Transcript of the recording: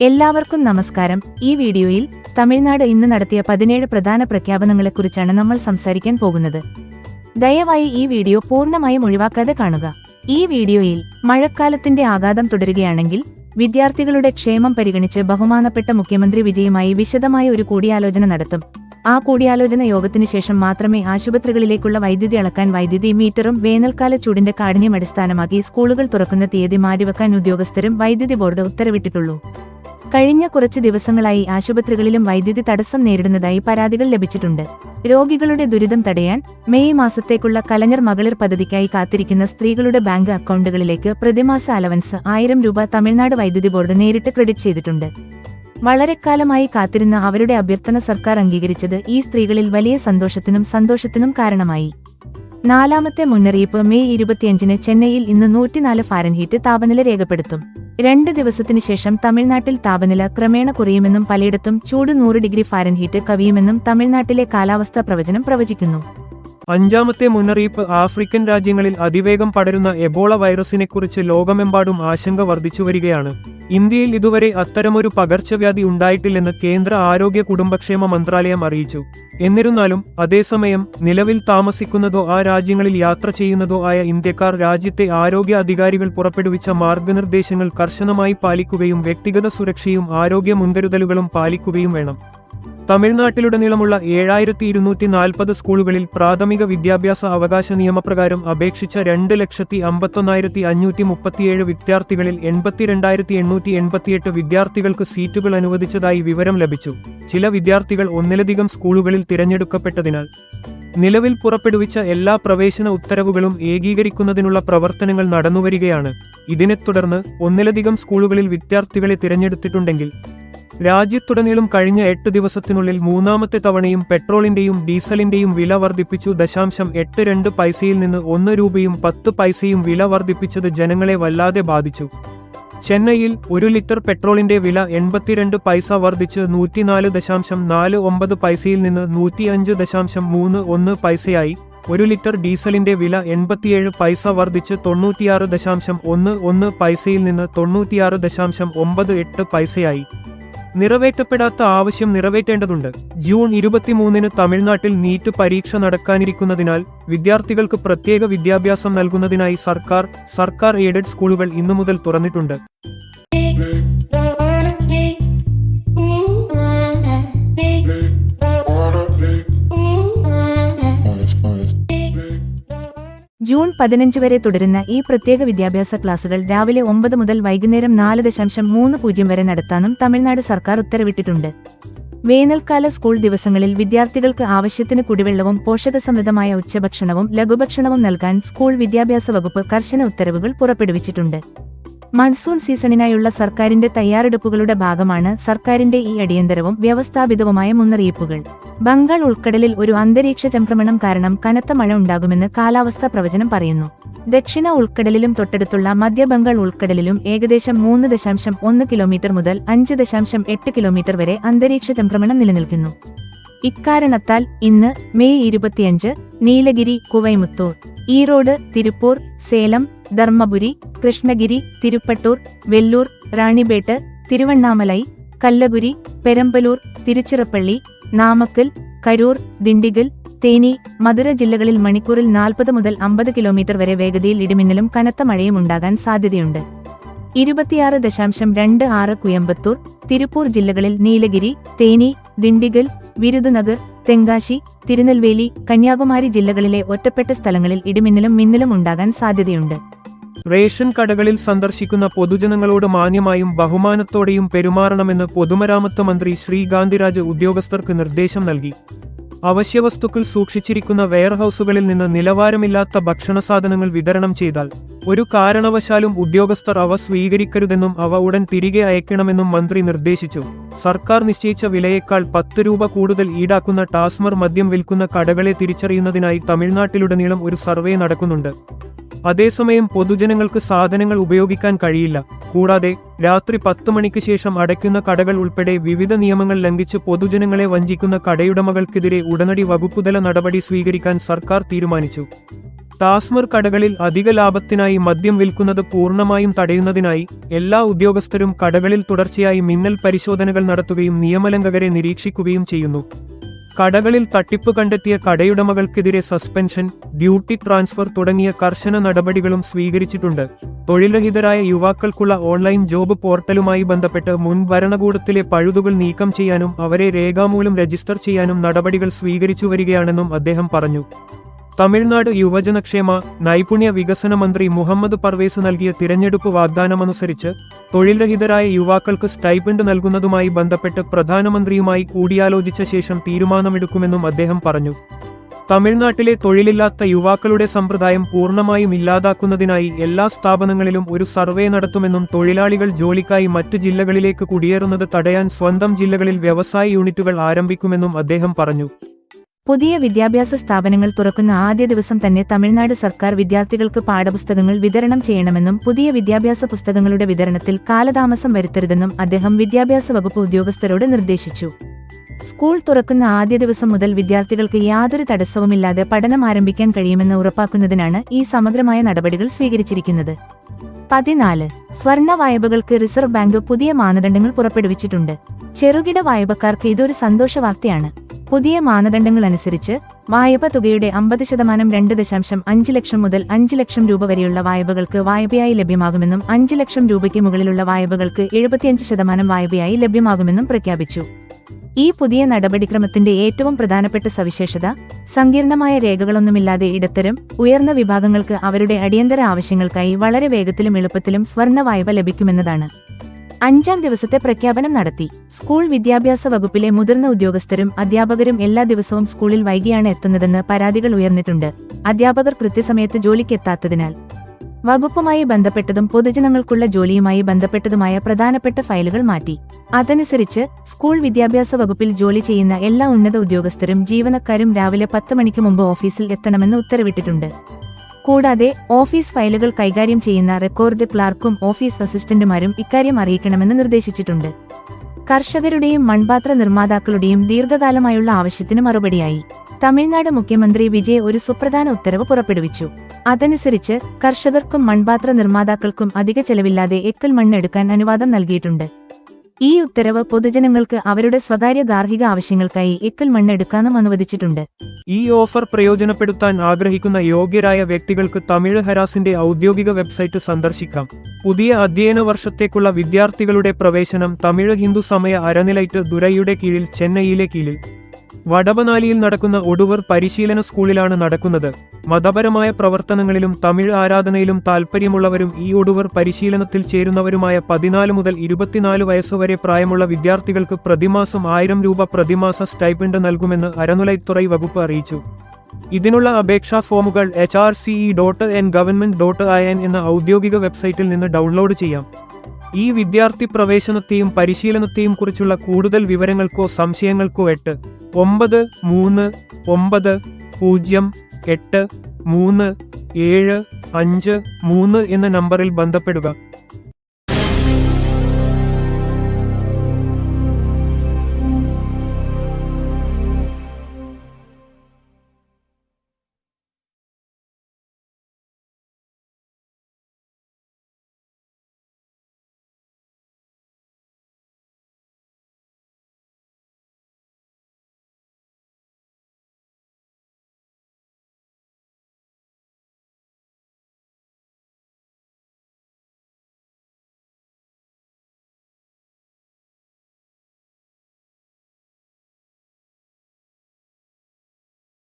എല്ലാവർക്കും നമസ്കാരം. ഈ വീഡിയോയിൽ തമിഴ്നാട് ഇന്ന് നടത്തിയ 17 പ്രധാന പ്രഖ്യാപനങ്ങളെക്കുറിച്ചാണ് നമ്മൾ സംസാരിക്കാൻ പോകുന്നത്. ദയവായി ഈ വീഡിയോ പൂർണ്ണമായും ഒഴിവാക്കാതെ കാണുക. ഈ വീഡിയോയിൽ മഴക്കാലത്തിന്റെ ആഘാതം തുടരുകയാണെങ്കിൽ വിദ്യാർത്ഥികളുടെ ക്ഷേമം പരിഗണിച്ച് ബഹുമാനപ്പെട്ട മുഖ്യമന്ത്രി വിജയുമായി വിശദമായ ഒരു കൂടിയാലോചന നടത്തും. ആ കൂടിയാലോചന യോഗത്തിനു ശേഷം മാത്രമേ ആശുപത്രികളിലേക്കുള്ള വൈദ്യുതി അളക്കാൻ വൈദ്യുതി മീറ്ററും വേനൽക്കാല ചൂടിന്റെ കാഠിന്യം അടിസ്ഥാനമാക്കി സ്കൂളുകൾ തുറക്കുന്ന തീയതി മാറ്റിവെക്കാൻ ഉദ്യോഗസ്ഥരും വൈദ്യുതി ബോർഡ് ഉത്തരവിട്ടിട്ടുള്ളൂ. കഴിഞ്ഞ കുറച്ച് ദിവസങ്ങളായി ആശുപത്രികളിലും വൈദ്യുതി തടസ്സം നേരിടുന്നതായി പരാതികൾ ലഭിച്ചിട്ടുണ്ട്. രോഗികളുടെ ദുരിതം തടയാൻ മെയ് മാസത്തേക്കുള്ള കലഞ്ഞർ മകളിർ പദ്ധതിക്കായി കാത്തിരിക്കുന്ന സ്ത്രീകളുടെ ബാങ്ക് അക്കൗണ്ടുകളിലേക്ക് പ്രതിമാസ അലവൻസ് 1000 രൂപ തമിഴ്നാട് വൈദ്യുതി ബോർഡ് നേരിട്ട് ക്രെഡിറ്റ് ചെയ്തിട്ടുണ്ട്. വളരെക്കാലമായി കാത്തിരുന്ന അവരുടെ അഭ്യർത്ഥന സർക്കാർ അംഗീകരിച്ചത് ഈ സ്ത്രീകളിൽ വലിയ സന്തോഷത്തിനും കാരണമായി. നാലാമത്തെ മുന്നറിയിപ്പ് മെയ് 25-ന് ചെന്നൈയിൽ ഇന്ന് 104 ഫാരൻഹീറ്റ് താപനില രേഖപ്പെടുത്തും. 2 ദിവസത്തിനു ശേഷം തമിഴ്നാട്ടിൽ താപനില ക്രമേണ കുറയുമെന്നും പലയിടത്തും ചൂട് 100 ഡിഗ്രി ഫാരൻഹീറ്റ് കവിയുമെന്നും തമിഴ്നാട്ടിലെ കാലാവസ്ഥാ പ്രവചനം പ്രവചിക്കുന്നു. അഞ്ചാമത്തെ മുന്നറിയിപ്പ് ആഫ്രിക്കൻ രാജ്യങ്ങളിൽ അതിവേഗം പടരുന്ന എബോള വൈറസിനെക്കുറിച്ച് ലോകമെമ്പാടും ആശങ്ക വർദ്ധിച്ചുവരികയാണ്. ഇന്ത്യയിൽ ഇതുവരെ അത്തരമൊരു പകർച്ചവ്യാധി ഉണ്ടായിട്ടില്ലെന്ന് കേന്ദ്ര ആരോഗ്യ കുടുംബക്ഷേമ മന്ത്രാലയം അറിയിച്ചു. എന്നിരുന്നാലും അതേസമയം നിലവിൽ താമസിക്കുന്നതോ ആ രാജ്യങ്ങളിൽ യാത്ര ചെയ്യുന്നതോ ആയ ഇന്ത്യക്കാർ രാജ്യത്തെ ആരോഗ്യ അധികാരികൾ പുറപ്പെടുവിച്ച മാർഗനിർദ്ദേശങ്ങൾ കർശനമായി പാലിക്കുകയും വ്യക്തിഗത സുരക്ഷയും ആരോഗ്യ മുൻകരുതലുകളും പാലിക്കുകയും വേണം. തമിഴ്നാട്ടിലുടനീളമുള്ള 7240 സ്കൂളുകളിൽ പ്രാഥമിക വിദ്യാഭ്യാസ അവകാശ നിയമപ്രകാരം അപേക്ഷിച്ച 2,51,537 വിദ്യാർത്ഥികളിൽ 82,888 വിദ്യാർത്ഥികൾക്ക് സീറ്റുകൾ അനുവദിച്ചതായി വിവരം ലഭിച്ചു. ചില വിദ്യാർത്ഥികൾ ഒന്നിലധികം സ്കൂളുകളിൽ തിരഞ്ഞെടുക്കപ്പെട്ടതിനാൽ നിലവിൽ പുറപ്പെടുവിച്ച എല്ലാ പ്രവേശന ഉത്തരവുകളും ഏകീകരിക്കുന്നതിനുള്ള പ്രവർത്തനങ്ങൾ നടന്നുവരികയാണ്. ഇതിനെ തുടർന്ന് ഒന്നിലധികം സ്കൂളുകളിൽ വിദ്യാർത്ഥികളെ തിരഞ്ഞെടുത്തിട്ടുണ്ടെങ്കിൽ രാജ്യത്തുടനീളം കഴിഞ്ഞ 8 ദിവസത്തിനുള്ളിൽ മൂന്നാമത്തെ തവണയും പെട്രോളിന്റെയും ഡീസലിന്റെയും വില വർദ്ധിപ്പിച്ചു. 0.82 പൈസയിൽ നിന്ന് 1 രൂപയും 10 പൈസയും വില വർദ്ധിപ്പിച്ചത് ജനങ്ങളെ വല്ലാതെ ബാധിച്ചു. ചെന്നൈയിൽ 1 ലിറ്റർ പെട്രോളിന്റെ വില 82 പൈസ വർദ്ധിച്ച് 104.49 പൈസയിൽ നിന്ന് 105.31 പൈസയായി. 1 ലിറ്റർ ഡീസലിന്റെ വില 87 പൈസ വർദ്ധിച്ച് 96.11 പൈസയിൽ നിന്ന് 96.98 പൈസയായി. നിറവേറ്റപ്പെടാത്ത ആവശ്യം നിറവേറ്റേണ്ടതുണ്ട്. ജൂൺ 23-ന് തമിഴ്നാട്ടിൽ നീറ്റ് പരീക്ഷ നടക്കാനിരിക്കുന്നതിനാൽ വിദ്യാർത്ഥികൾക്ക് പ്രത്യേക വിദ്യാഭ്യാസം നൽകുന്നതിനായി സർക്കാർ എയ്ഡഡ് സ്കൂളുകൾ ഇന്നു മുതൽ തുറന്നിട്ടുണ്ട്. ജൂൺ 15 വരെ തുടരുന്ന ഈ പ്രത്യേക വിദ്യാഭ്യാസ ക്ലാസുകൾ രാവിലെ 9 മുതൽ വൈകുന്നേരം 4:30 വരെ നടത്താനും തമിഴ്നാട് സർക്കാർ ഉത്തരവിട്ടിട്ടുണ്ട്. വേനൽക്കാല സ്കൂൾ ദിവസങ്ങളിൽ വിദ്യാർത്ഥികൾക്ക് ആവശ്യത്തിന് കുടിവെള്ളവും പോഷകസമൃദ്ധമായ ഉച്ചഭക്ഷണവും ലഘുഭക്ഷണവും നൽകാൻ സ്കൂൾ വിദ്യാഭ്യാസ വകുപ്പ് കർശന ഉത്തരവുകൾ പുറപ്പെടുവിച്ചിട്ടുണ്ട്. മൺസൂൺ സീസണിനായുള്ള സർക്കാരിന്റെ തയ്യാറെടുപ്പുകളുടെ ഭാഗമാണ് സർക്കാരിന്റെ ഈ അടിയന്തരവും വ്യവസ്ഥാപിതവുമായ മുന്നറിയിപ്പുകൾ. ബംഗാൾ ഉൾക്കടലിൽ ഒരു അന്തരീക്ഷ ചംക്രമണം കാരണം കനത്ത മഴ ഉണ്ടാകുമെന്ന് കാലാവസ്ഥാ പ്രവചനം പറയുന്നു. ദക്ഷിണ ഉൾക്കടലിലും തൊട്ടടുത്തുള്ള മധ്യ ബംഗാൾ ഉൾക്കടലിലും ഏകദേശം 3.1 കിലോമീറ്റർ മുതൽ 5.8 കിലോമീറ്റർ വരെ അന്തരീക്ഷ ചംക്രമണം നിലനിൽക്കുന്നു. ഇക്കാരണത്താൽ ഇന്ന് മെയ് 25 നീലഗിരി, കുവൈമുത്തൂർ, ഈറോഡ്, തിരുപ്പൂർ, സേലം, ധർമ്മപുരി, കൃഷ്ണഗിരി, തിരുപ്പട്ടൂർ, വെല്ലൂർ, റാണിബേട്ട്, തിരുവണ്ണാമലൈ, കല്ലഗുരി, പെരമ്പലൂർ, തിരുച്ചിറപ്പള്ളി, നാമക്കൽ, കരൂർ, ദിണ്ടിഗൽ, തേനി, മധുര ജില്ലകളിൽ മണിക്കൂറിൽ 40 മുതൽ 50 കിലോമീറ്റർ വരെ വേഗതയിൽ ഇടിമിന്നലും കനത്ത മഴയും ഉണ്ടാകാൻ സാധ്യതയുണ്ട്. 26.26 കുയമ്പത്തൂർ, തിരുപ്പൂർ ജില്ലകളിൽ നീലഗിരി, തേനി, ദിണ്ടിഗൽ, വിരുദുനഗർ, തെങ്കാശി, തിരുനെൽവേലി, കന്യാകുമാരി ജില്ലകളിലെ ഒറ്റപ്പെട്ട സ്ഥലങ്ങളിൽ ഇടിമിന്നലും മിന്നലും ഉണ്ടാകാൻ സാധ്യതയുണ്ട്. റേഷൻ കടകളിൽ സന്ദർശിക്കുന്ന പൊതുജനങ്ങളോട് മാന്യമായും ബഹുമാനത്തോടെയും പെരുമാറണമെന്ന് പൊതുമരാമത്ത് മന്ത്രി ശ്രീ ഗാന്ധിരാജ് ഉദ്യോഗസ്ഥർക്ക് നിർദ്ദേശം നൽകി. അവശ്യവസ്തുക്കൾ സൂക്ഷിച്ചിരിക്കുന്ന വെയർഹൌസുകളിൽ നിന്ന് നിലവാരമില്ലാത്ത ഭക്ഷണസാധനങ്ങൾ വിതരണം ചെയ്താൽ ഒരു കാരണവശാലും ഉദ്യോഗസ്ഥർ അവ സ്വീകരിക്കരുതെന്നും അവ ഉടൻ തിരികെ അയക്കണമെന്നും മന്ത്രി നിർദ്ദേശിച്ചു. സർക്കാർ നിശ്ചയിച്ച വിലയേക്കാൾ 10 രൂപ കൂടുതൽ ഈടാക്കുന്ന ടാസ്മർ മദ്യം വിൽക്കുന്ന കടകളെ തിരിച്ചറിയുന്നതിനായി തമിഴ്നാട്ടിലുടനീളം ഒരു സർവേ നടക്കുന്നുണ്ട്. അതേസമയം പൊതുജനങ്ങൾക്ക് സാധനങ്ങൾ ഉപയോഗിക്കാൻ കഴിയില്ല. കൂടാതെ രാത്രി 10 മണിക്ക് ശേഷം അടയ്ക്കുന്ന കടകൾ ഉൾപ്പെടെ വിവിധ നിയമങ്ങൾ ലംഘിച്ച് പൊതുജനങ്ങളെ വഞ്ചിക്കുന്ന കടയുടമകൾക്കെതിരെ ഉടനടി വകുപ്പുതല നടപടി സ്വീകരിക്കാൻ സർക്കാർ തീരുമാനിച്ചു. ടാസ്മർ കടകളിൽ അധിക ലാഭത്തിനായി മദ്യം വിൽക്കുന്നത് പൂർണ്ണമായും തടയുന്നതിനായി എല്ലാ ഉദ്യോഗസ്ഥരും കടകളിൽ തുടർച്ചയായി മിന്നൽ പരിശോധനകൾ നടത്തുകയും നിയമലംഘകരെ നിരീക്ഷിക്കുകയും ചെയ്യുന്നു. കടകളിൽ തട്ടിപ്പ് കണ്ടെത്തിയ കടയുടമകൾക്കെതിരെ സസ്പെൻഷൻ, ഡ്യൂട്ടി ട്രാൻസ്ഫർ തുടങ്ങിയ കർശന നടപടികളും സ്വീകരിച്ചിട്ടുണ്ട്. തൊഴിൽരഹിതരായ യുവാക്കൾക്കുള്ള ഓൺലൈൻ ജോബ് പോർട്ടലുമായി ബന്ധപ്പെട്ട് മുൻ ഭരണകൂടത്തിലെ പഴുതുകൾ നീക്കം ചെയ്യാനും അവരെ രേഖാമൂലം രജിസ്റ്റർ ചെയ്യാനും നടപടികൾ സ്വീകരിച്ചുവരികയാണെന്നും അദ്ദേഹം പറഞ്ഞു. തമിഴ്നാട് യുവജനക്ഷേമ, നൈപുണ്യ വികസന മന്ത്രി മുഹമ്മദ് പർവേസ് നൽകിയ തിരഞ്ഞെടുപ്പ് വാഗ്ദാനമനുസരിച്ച് തൊഴിൽരഹിതരായ യുവാക്കൾക്ക് സ്റ്റൈപ്പൻഡ് നൽകുന്നതുമായി ബന്ധപ്പെട്ട് പ്രധാനമന്ത്രിയുമായി കൂടിയാലോചിച്ച ശേഷം തീരുമാനമെടുക്കുമെന്നും അദ്ദേഹം പറഞ്ഞു. തമിഴ്നാട്ടിലെ തൊഴിലില്ലാത്ത യുവാക്കളുടെ സമ്പ്രദായം പൂർണ്ണമായും ഇല്ലാതാക്കുന്നതിനായി എല്ലാ സ്ഥാപനങ്ങളിലും ഒരു സർവേ നടത്തുമെന്നും തൊഴിലാളികൾ ജോലിക്കായി മറ്റ് ജില്ലകളിലേക്ക് കുടിയേറുന്നത് തടയാൻ സ്വന്തം ജില്ലകളിൽ വ്യവസായ യൂണിറ്റുകൾ ആരംഭിക്കുമെന്നും അദ്ദേഹം പറഞ്ഞു. പുതിയ വിദ്യാഭ്യാസ സ്ഥാപനങ്ങൾ തുറക്കുന്ന ആദ്യ ദിവസം തന്നെ തമിഴ്നാട് സർക്കാർ വിദ്യാർത്ഥികൾക്ക് പാഠപുസ്തകങ്ങൾ വിതരണം ചെയ്യണമെന്നും പുതിയ വിദ്യാഭ്യാസ പുസ്തകങ്ങളുടെ വിതരണത്തിൽ കാലതാമസം വരുത്തരുതെന്നും അദ്ദേഹം വിദ്യാഭ്യാസ വകുപ്പ് ഉദ്യോഗസ്ഥരോട് നിർദ്ദേശിച്ചു. സ്കൂൾ തുറക്കുന്ന ആദ്യ ദിവസം മുതൽ വിദ്യാർത്ഥികൾക്ക് യാതൊരു തടസ്സവുമില്ലാതെ പഠനം ആരംഭിക്കാൻ കഴിയുമെന്ന് ഉറപ്പാക്കുന്നതിനാണ് ഈ സമഗ്രമായ നടപടികൾ സ്വീകരിച്ചിരിക്കുന്നത്. 14. സ്വർണ്ണ വായ്പകൾക്ക് റിസർവ് ബാങ്ക് പുതിയ മാനദണ്ഡങ്ങൾ പുറപ്പെടുവിച്ചിട്ടുണ്ട്. ചെറുകിട വായ്പക്കാർക്ക് ഇതൊരു സന്തോഷ വാർത്തയാണ്. പുതിയ മാനദണ്ഡങ്ങൾ അനുസരിച്ച് വായ്പ തുകയുടെ 50% 2.5 ലക്ഷം മുതൽ 5 ലക്ഷം രൂപ വരെയുള്ള വായ്പകൾക്ക് വായ്പയായി ലഭ്യമാകുമെന്നും 5 ലക്ഷം രൂപയ്ക്ക് മുകളിലുള്ള വായ്പകൾക്ക് 75% വായ്പയായി ലഭ്യമാകുമെന്നും പ്രഖ്യാപിച്ചു. ഈ പുതിയ നടപടിക്രമത്തിന്റെ ഏറ്റവും പ്രധാനപ്പെട്ട സവിശേഷത സങ്കീർണമായ രേഖകളൊന്നുമില്ലാതെ ഇടത്തരം, ഉയർന്ന വിഭാഗങ്ങൾക്ക് അവരുടെ അടിയന്തര ആവശ്യങ്ങൾക്കായി വളരെ വേഗത്തിലും എളുപ്പത്തിലും സ്വർണ്ണ വായ്പ ലഭിക്കുമെന്നതാണ്. 5ാം ദിവസത്തെ പ്രഖ്യാപനം നടത്തി. സ്കൂൾ വിദ്യാഭ്യാസ വകുപ്പിലെ മുതിർന്ന ഉദ്യോഗസ്ഥരും അധ്യാപകരും എല്ലാ ദിവസവും സ്കൂളിൽ വൈകിയാണ് എത്തുന്നതെന്ന് പരാതികൾ ഉയർന്നിട്ടുണ്ട്. അധ്യാപകർ കൃത്യസമയത്ത് ജോലിക്കെത്താത്തതിനാൽ വകുപ്പുമായി ബന്ധപ്പെട്ടതും പൊതുജനങ്ങൾക്കുള്ള ജോലിയുമായി ബന്ധപ്പെട്ടതുമായ പ്രധാനപ്പെട്ട ഫയലുകൾ മാറ്റി. അതനുസരിച്ച് സ്കൂൾ വിദ്യാഭ്യാസ വകുപ്പിൽ ജോലി ചെയ്യുന്ന എല്ലാ ഉന്നത ഉദ്യോഗസ്ഥരും ജീവനക്കാരും രാവിലെ 10 മണിക്ക് മുമ്പ് ഓഫീസിൽ എത്തണമെന്ന് ഉത്തരവിട്ടിട്ടുണ്ട്. കൂടാതെ ഓഫീസ് ഫയലുകൾ കൈകാര്യം ചെയ്യുന്ന റെക്കോർഡ് ക്ലാർക്കും ഓഫീസ് അസിസ്റ്റന്റുമാരും ഇക്കാര്യം അറിയിക്കണമെന്ന് നിർദ്ദേശിച്ചിട്ടുണ്ട്. കർഷകരുടെയും മൺപാത്ര നിർമ്മാതാക്കളുടെയും ദീർഘകാലമായുള്ള ആവശ്യത്തിന് മറുപടിയായി തമിഴ്നാട് മുഖ്യമന്ത്രി വിജയ് ഒരു സുപ്രധാന ഉത്തരവ് പുറപ്പെടുവിച്ചു. അതനുസരിച്ച് കർഷകർക്കും മൺപാത്ര നിർമ്മാതാക്കൾക്കും അധിക ചെലവില്ലാതെ എക്കൽ മണ്ണ് എടുക്കാൻ അനുവാദം നൽകിയിട്ടുണ്ട്. ഈ ഉത്തരവ് പൊതുജനങ്ങൾക്ക് അവരുടെ സ്വകാര്യ ഗാർഹിക ആവശ്യങ്ങൾക്കായി എക്കൽ മണ്ണ് എടുക്കാനും അനുവദിച്ചിട്ടുണ്ട്. ഈ ഓഫർ പ്രയോജനപ്പെടുത്താൻ ആഗ്രഹിക്കുന്ന യോഗ്യരായ വ്യക്തികൾക്ക് തമിഴ് ഹരാസിന്റെ ഔദ്യോഗിക വെബ്സൈറ്റ് സന്ദർശിക്കാം. പുതിയ അധ്യയന വർഷത്തേക്കുള്ള വിദ്യാർത്ഥികളുടെ പ്രവേശനം തമിഴ് ഹിന്ദു സമയ അരനിലൈറ്റ് ദുരൈയുടെ കീഴിൽ ചെന്നൈയിലെ കീഴിൽ വടബനാലിയിൽ നടക്കുന്ന ഒടുവർ പരിശീലന സ്കൂളിലാണ് നടക്കുന്നത്. മതപരമായ പ്രവർത്തനങ്ങളിലും തമിഴ് ആരാധനയിലും താൽപ്പര്യമുള്ളവരും ഈ ഒടുവർ പരിശീലനത്തിൽ ചേരുന്നവരുമായ 14 മുതൽ 24 വയസ്സുവരെ പ്രായമുള്ള വിദ്യാർത്ഥികൾക്ക് പ്രതിമാസം 1000 രൂപ പ്രതിമാസ സ്റ്റൈപ്പൻഡ് നൽകുമെന്ന് അരനുലൈത്തുറൈ വകുപ്പ് അറിയിച്ചു. ഇതിനുള്ള അപേക്ഷാ ഫോമുകൾ hrce.ngv.in എന്ന ഔദ്യോഗിക വെബ്സൈറ്റിൽ നിന്ന് ഡൗൺലോഡ് ചെയ്യാം. ഈ വിദ്യാർത്ഥി പ്രവേശനത്തെയും പരിശീലനത്തെയും കുറിച്ചുള്ള കൂടുതൽ വിവരങ്ങൾക്കോ സംശയങ്ങൾക്കോ 8939083753 എന്ന നമ്പറിൽ ബന്ധപ്പെടുക.